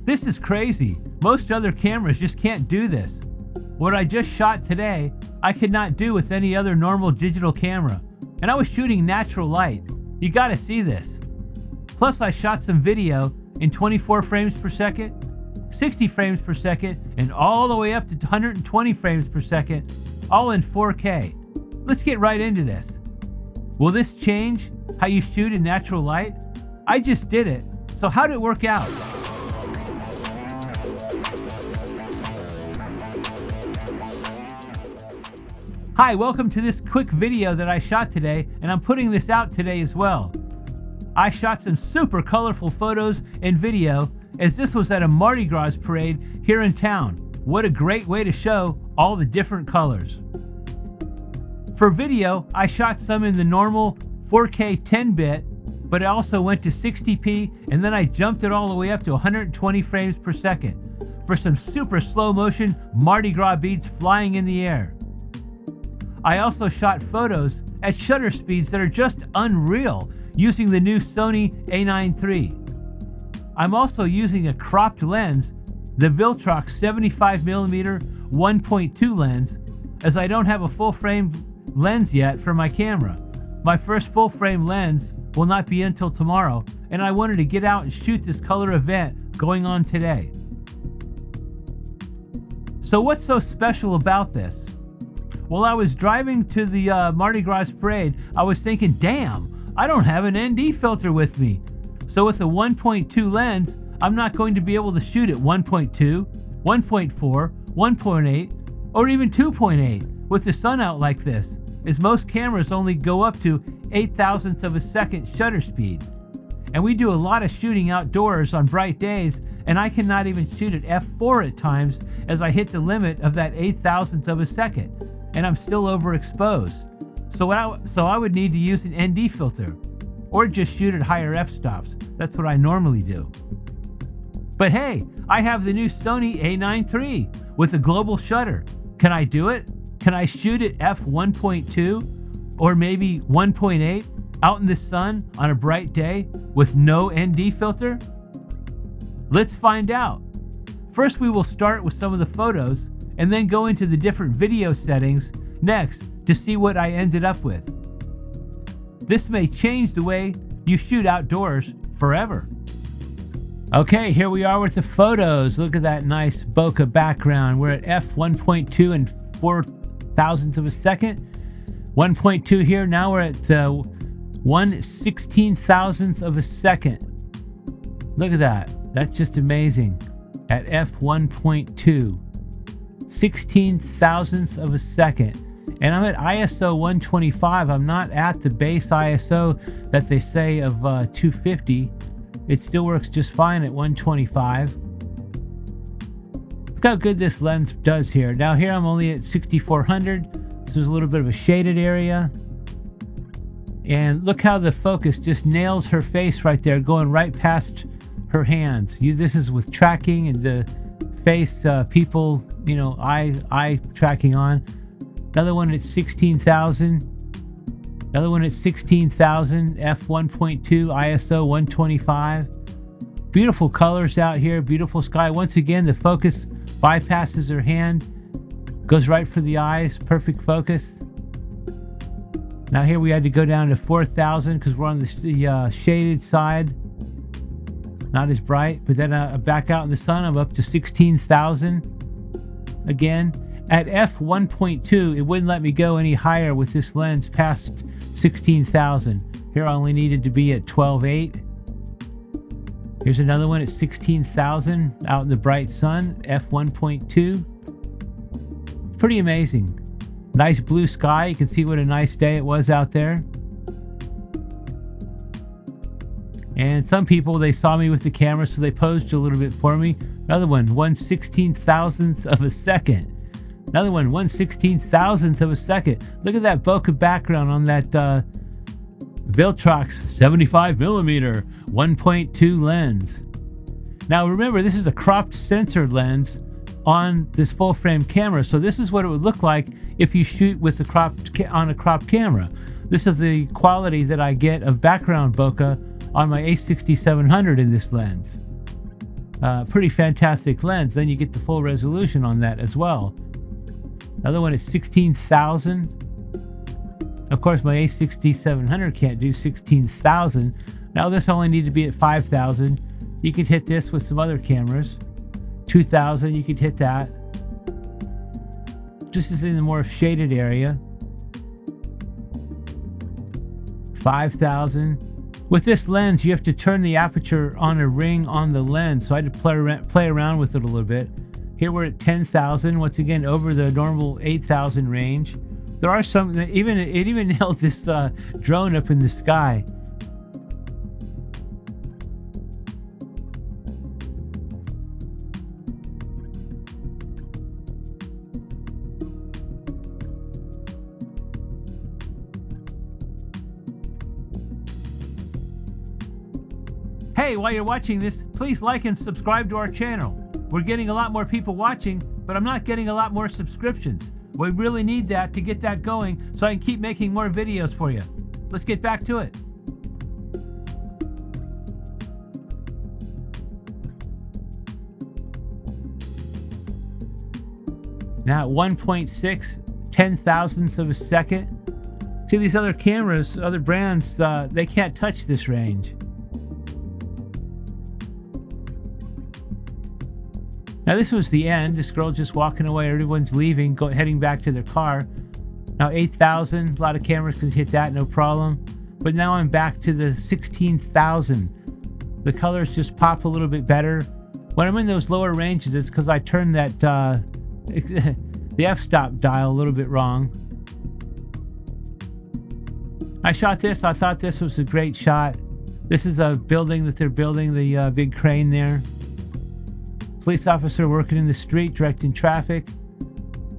This is crazy. Most other cameras just can't do this. What I just shot today, I could not do with any other normal digital camera. And I was shooting natural light. You gotta see this. Plus I shot some video in 24 frames per second, 60 frames per second, and all the way up to 120 frames per second, all in 4K. Let's get right into this. Will this change how you shoot in natural light? I just did it, so how did it work out? Hi, welcome to this quick video that I shot today, and I'm putting this out today as well. I shot some super colorful photos and video as this was at a Mardi Gras parade here in town. What a great way to show all the different colors. For video, I shot some in the normal 4K 10-bit, but I also went to 60p, and then I jumped it all the way up to 120 frames per second for some super slow motion Mardi Gras beads flying in the air. I also shot photos at shutter speeds that are just unreal using the new Sony A9 III. I'm also using a cropped lens, the Viltrox 75mm 1.2 lens, as I don't have a full frame lens yet for my camera. My first full frame lens will not be until tomorrow, and I wanted to get out and shoot this color event going on today. So what's so special about this? While I was driving to the Mardi Gras parade, I was thinking, damn, I don't have an ND filter with me. So with a 1.2 lens, I'm not going to be able to shoot at 1.2, 1.4, 1.8, or even 2.8 with the sun out like this, as most cameras only go up to 0.008 of a second shutter speed. And we do a lot of shooting outdoors on bright days, and I cannot even shoot at f4 at times as I hit the limit of that 0.008 of a second, and I'm still overexposed. So I would need to use an ND filter, or just shoot at higher f-stops. That's what I normally do. But hey, I have the new Sony A9 III with a global shutter. Can I do it? Can I shoot at f1.2 or maybe 1.8 out in the sun on a bright day with no ND filter? Let's find out. First, we will start with some of the photos and then go into the different video settings next to see what I ended up with. This may change the way you shoot outdoors forever. Okay, here we are with the photos. Look at that nice bokeh background. We're at f1.2 and 0.004 of a second. 1.2 here. Now we're at 1/16,000th of a second. Look at that. That's just amazing. At f1.2, 16,000ths of a second. And I'm at ISO 125. I'm not at the base ISO that they say of 250. It still works just fine at 125. Look how good this lens does here. Now here I'm only at 6400. This is a little bit of a shaded area. And look how the focus just nails her face right there, going right past her hands. This is with tracking and the face people, eye tracking on. Another one at 16,000. Another one at 16,000, f1.2, ISO 125. Beautiful colors out here, beautiful sky. Once again, the focus bypasses her hand, goes right for the eyes, perfect focus. Now here we had to go down to 4,000 because we're on the shaded side. Not as bright, but then back out in the sun, I'm up to 16,000 again. At f1.2, it wouldn't let me go any higher with this lens past 16,000. Here I only needed to be at 12.8. Here's another one at 16,000 out in the bright sun, f1.2. Pretty amazing. Nice blue sky. You can see what a nice day it was out there. And some people, they saw me with the camera, so they posed a little bit for me. Another one, 1/16,000th of a second. Another one, 1/16,000th of a second. Look at that bokeh background on that Viltrox 75mm 1.2 lens. Now remember, this is a cropped sensor lens on this full frame camera, so this is what it would look like if you shoot with the on a cropped camera. This is the quality that I get of background bokeh on my A6700 in this lens. Pretty fantastic lens. Then you get the full resolution on that as well. The other one is 16,000. Of course, my A6700 can't do 16,000. Now this only needs to be at 5,000. You could hit this with some other cameras. 2,000, you could hit that. This is in the more shaded area. 5,000. With this lens, you have to turn the aperture on a ring on the lens, so I had to play around with it a little bit. Here we're at 10,000, once again over the normal 8,000 range. There are some, it even held this drone up in the sky. Hey, while you're watching this, please like and subscribe to our channel. We're getting a lot more people watching, but I'm not getting a lot more subscriptions. We really need that to get that going so I can keep making more videos for you. Let's get back to it. Now at 1.6 ten-thousandths of a second. See, these other cameras, other brands, they can't touch this range. Now this was the end. This girl just walking away. Everyone's leaving, heading back to their car. Now 8,000. A lot of cameras can hit that, no problem. But now I'm back to the 16,000. The colors just pop a little bit better. When I'm in those lower ranges, it's because I turned that the f-stop dial a little bit wrong. I shot this. I thought this was a great shot. This is a building that they're building, the big crane there. Police officer working in the street, directing traffic.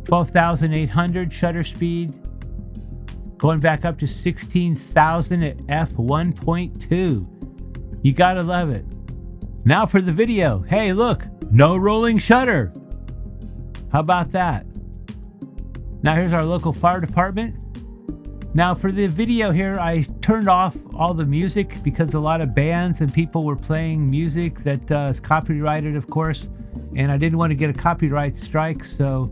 12,800 shutter speed. Going back up to 16,000 at f1.2. You gotta love it. Now for the video. Hey, look, no rolling shutter. How about that? Now here's our local fire department. Now for the video here, I turned off all the music because a lot of bands and people were playing music that is copyrighted, of course, and I didn't want to get a copyright strike, so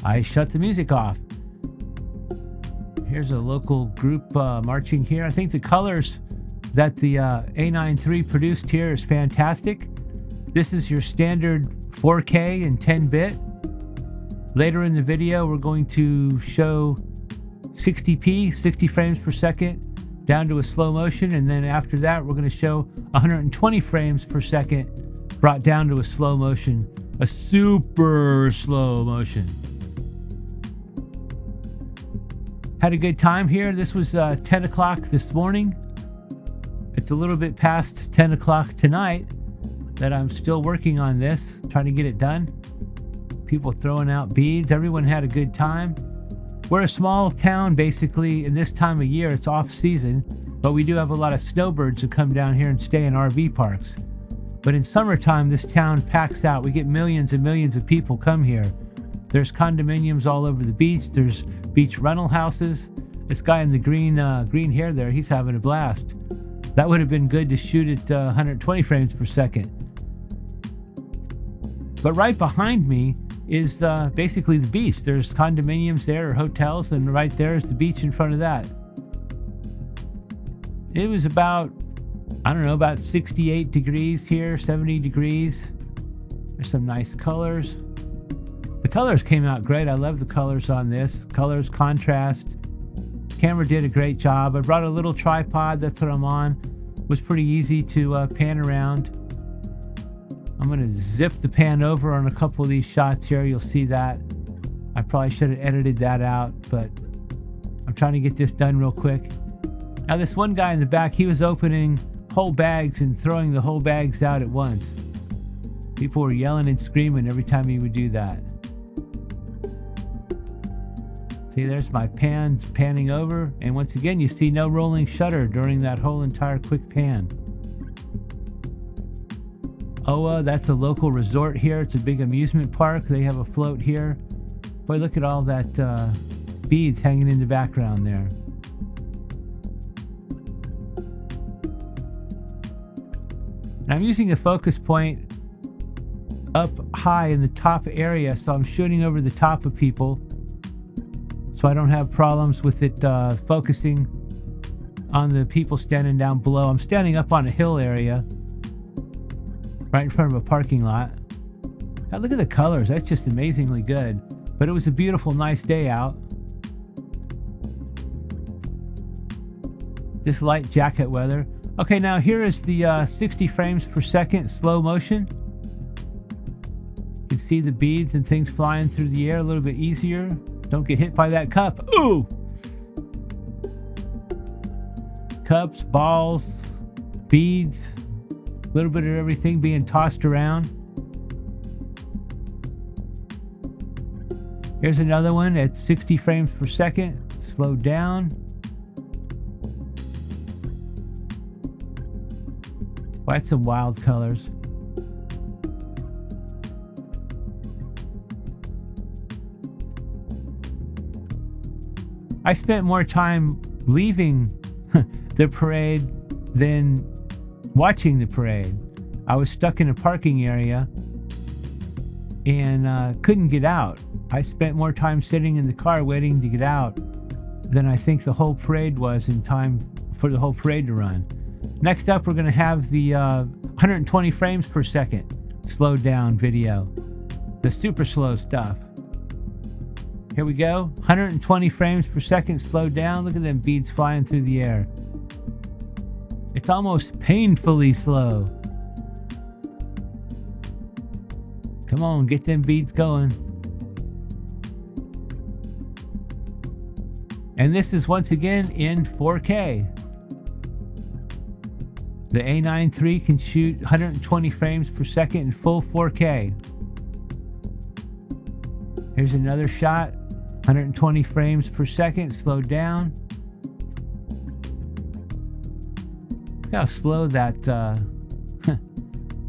I shut the music off. Here's a local group marching here. I think the colors that the A9 III produced here is fantastic. This is your standard 4K and 10-bit. Later in the video, we're going to show 60p, 60 frames per second, down to a slow motion, and then after that we're going to show 120 frames per second brought down to a slow motion, a super slow motion. Had a good time here. This was 10 o'clock this morning. It's a little bit past 10 o'clock tonight that I'm still working on this, trying to get it done. People throwing out beads. Everyone had a good time. We're a small town, basically, in this time of year. It's off season, but we do have a lot of snowbirds who come down here and stay in RV parks. But in summertime, this town packs out. We get millions and millions of people come here. There's condominiums all over the beach. There's beach rental houses. This guy in the green hair there, he's having a blast. That would have been good to shoot at 120 frames per second. But right behind me is basically the beach. There's condominiums there or hotels, and right there is the beach in front of that. It was about, I don't know, about 68 degrees here, 70 degrees. There's some nice colors. The colors came out great. I love the colors on this. Colors, contrast. Camera did a great job. I brought a little tripod, that's what I'm on. It was pretty easy to pan around. I'm going to zip the pan over on a couple of these shots here. You'll see that. I probably should have edited that out, but I'm trying to get this done real quick. Now this one guy in the back, he was opening whole bags and throwing the whole bags out at once. People were yelling and screaming every time he would do that. See, there's my pans panning over, and once again you see no rolling shutter during that whole entire quick pan. Oh, that's a local resort here. It's a big amusement park. They have a float here. Boy, look at all that beads hanging in the background there. And I'm using a focus point up high in the top area, so I'm shooting over the top of people, so I don't have problems with it focusing on the people standing down below. I'm standing up on a hill area right in front of a parking lot. God, look at the colors. That's just amazingly good. But it was a beautiful, nice day out. This light jacket weather. Okay, now here is the 60 frames per second slow motion. You can see the beads and things flying through the air a little bit easier. Don't get hit by that cup. Ooh! Cups, balls, beads, a little bit of everything being tossed around. Here's another one at 60 frames per second, slowed down. Well, that's some wild colors. I spent more time leaving the parade than watching the parade. I was stuck in a parking area and couldn't get out. I spent more time sitting in the car waiting to get out than I think the whole parade was in time for the whole parade to run. Next up, we're going to have the 120 frames per second slowed down video, the super slow stuff. Here we go, 120 frames per second slowed down. Look at them beads flying through the air. It's almost painfully slow. Come on, get them beads going. And this is once again in 4K. The A9 III can shoot 120 frames per second in full 4K. Here's another shot, 120 frames per second, slowed down. Look how slow that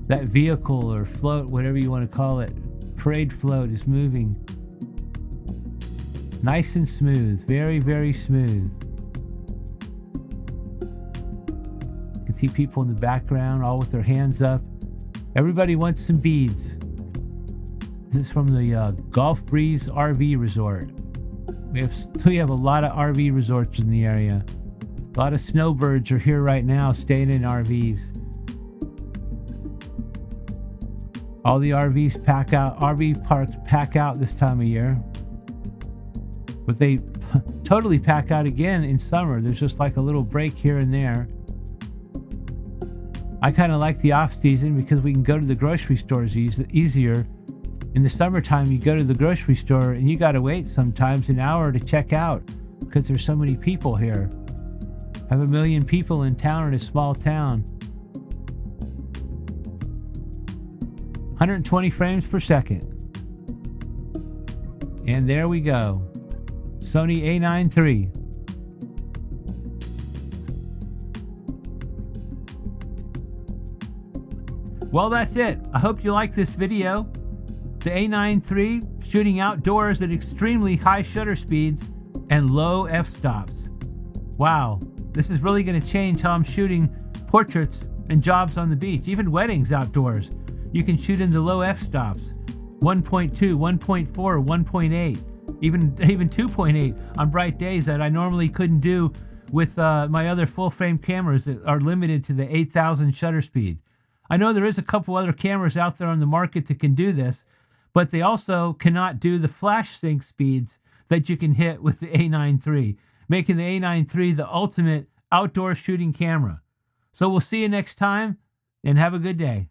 that vehicle or float, whatever you want to call it, parade float is moving. Nice and smooth, very, very smooth. You can see people in the background, all with their hands up. Everybody wants some beads. This is from the Gulf Breeze RV Resort. We have a lot of RV resorts in the area. A lot of snowbirds are here right now staying in RVs. All the RVs pack out, RV parks pack out this time of year. But they totally pack out again in summer. There's just like a little break here and there. I kind of like the off season because we can go to the grocery stores easier. In the summertime, you go to the grocery store and you got to wait sometimes an hour to check out because there's so many people here. I have 1 million people in town in a small town. 120 frames per second. And there we go. Sony A9 III. Well, that's it. I hope you like this video. The A9 III shooting outdoors at extremely high shutter speeds and low f-stops. Wow, this is really going to change how I'm shooting portraits and jobs on the beach, even weddings outdoors. You can shoot in the low f-stops, 1.2, 1.4, 1.8, even 2.8 on bright days that I normally couldn't do with my other full-frame cameras that are limited to the 8,000 shutter speed. I know there is a couple other cameras out there on the market that can do this, but they also cannot do the flash sync speeds that you can hit with the A9 III, making the A9 III the ultimate outdoor shooting camera. So we'll see you next time, and have a good day.